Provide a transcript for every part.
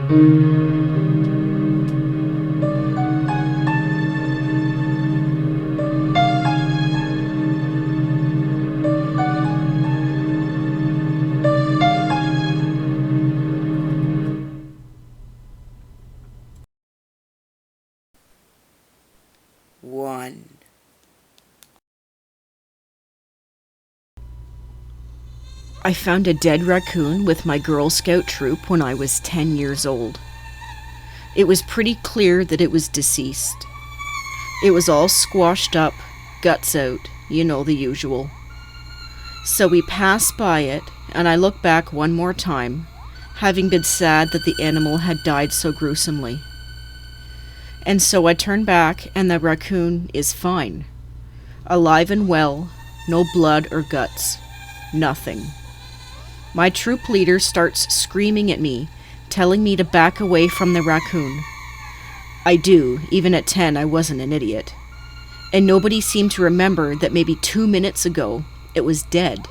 One. I found a dead raccoon with my Girl Scout troop when I was 10 years old. It was pretty clear that it was deceased. It was all squashed up, guts out, you know, the usual. So we passed by it, and I looked back one more time, having been sad that the animal had died so gruesomely. And so I turned back, and the raccoon is fine. Alive and well, no blood or guts. Nothing. My troop leader starts screaming at me, telling me to back away from the raccoon. I do, even at 10 I wasn't an idiot. And nobody seemed to remember that maybe 2 minutes ago it was dead.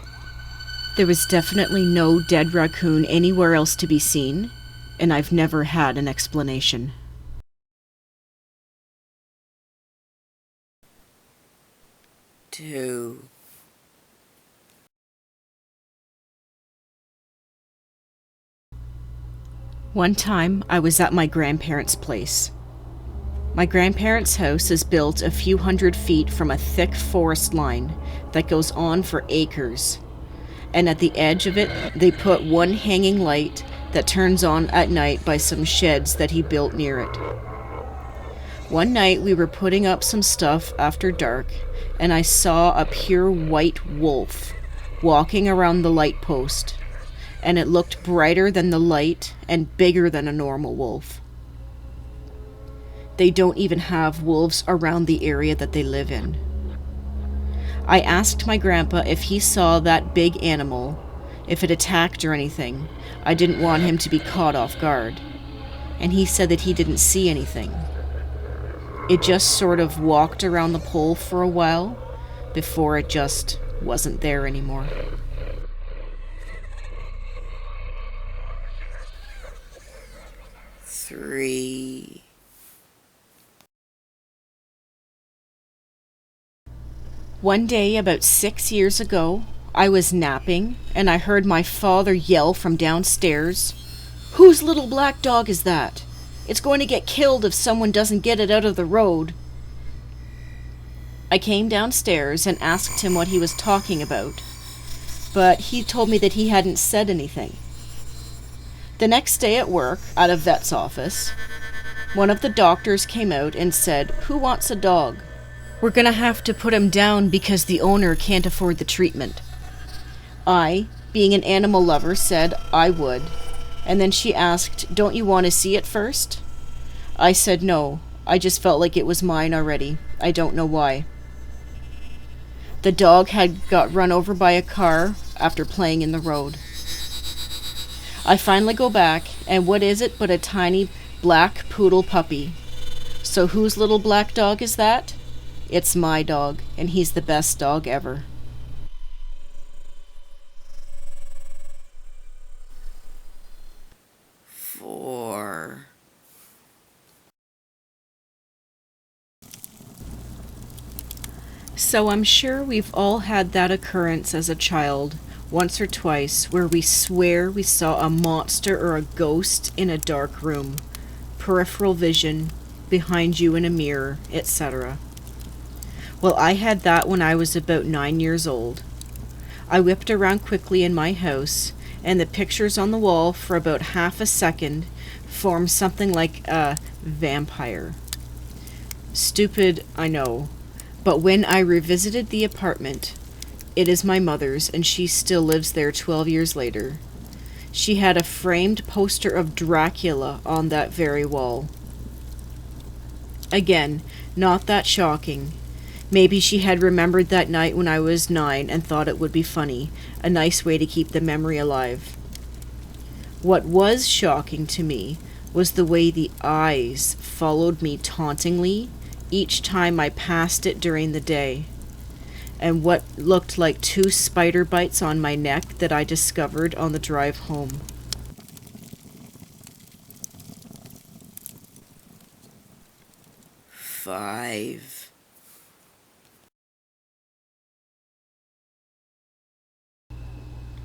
There was definitely no dead raccoon anywhere else to be seen, and I've never had an explanation. Two. One time, I was at my grandparents' place. My grandparents' house is built a few hundred feet from a thick forest line that goes on for acres. And at the edge of it, they put one hanging light that turns on at night by some sheds that he built near it. One night, we were putting up some stuff after dark, and I saw a pure white wolf walking around the light post. And it looked brighter than the light and bigger than a normal wolf. They don't even have wolves around the area that they live in. I asked my grandpa if he saw that big animal, if it attacked or anything. I didn't want him to be caught off guard. And he said that he didn't see anything. It just sort of walked around the pole for a while before it just wasn't there anymore. Three. One day, about 6 years ago, I was napping and I heard my father yell from downstairs, "Whose little black dog is that? It's going to get killed if someone doesn't get it out of the road." I came downstairs and asked him what he was talking about, but he told me that he hadn't said anything. The next day at work, at a vet's office, one of the doctors came out and said, "Who wants a dog? We're going to have to put him down because the owner can't afford the treatment." I, being an animal lover, said I would. And then she asked, "Don't you want to see it first?" I said no. I just felt like it was mine already. I don't know why. The dog had got run over by a car after playing in the road. I finally go back, and what is it but a tiny black poodle puppy? So whose little black dog is that? It's my dog, and he's the best dog ever. Four. So I'm sure we've all had that occurrence as a child, once or twice, where we swear we saw a monster or a ghost in a dark room, peripheral vision, behind you in a mirror, etc. Well, I had that when I was about 9 years old. I whipped around quickly in my house, and the pictures on the wall for about half a second formed something like a vampire. Stupid, I know, but when I revisited the apartment, it is my mother's, and she still lives there 12 years later. She had a framed poster of Dracula on that very wall. Again, not that shocking. Maybe she had remembered that night when I was 9 and thought it would be funny, a nice way to keep the memory alive. What was shocking to me was the way the eyes followed me tauntingly each time I passed it during the day, and what looked like 2 spider bites on my neck that I discovered on the drive home. 5.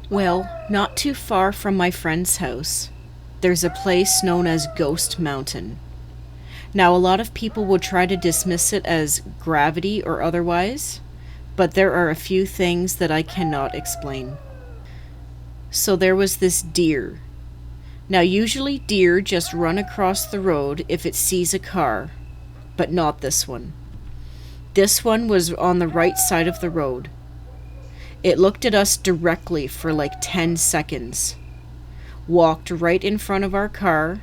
Well, not too far from my friend's house, there's a place known as Ghost Mountain. Now, a lot of people will try to dismiss it as gravity or otherwise, but there are a few things that I cannot explain. So there was this deer. Now, usually deer just run across the road if it sees a car, but not this one. This one was on the right side of the road. It looked at us directly for like 10 seconds, walked right in front of our car,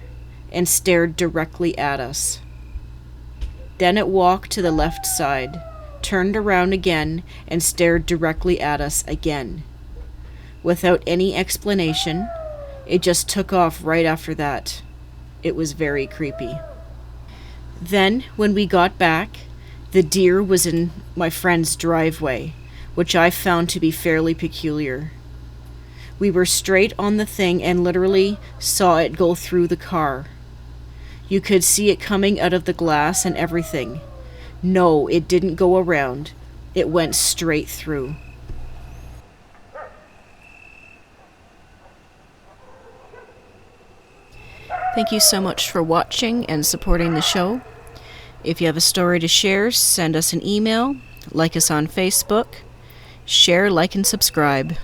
and stared directly at us. Then it walked to the left side, turned around again, and stared directly at us again. Without any explanation, it just took off right after that. It was very creepy. Then, when we got back, the deer was in my friend's driveway, which I found to be fairly peculiar. We were straight on the thing and literally saw it go through the car. You could see it coming out of the glass and everything. No, it didn't go around. It went straight through. Thank you so much for watching and supporting the show. If you have a story to share, send us an email, like us on Facebook, share, like, and subscribe.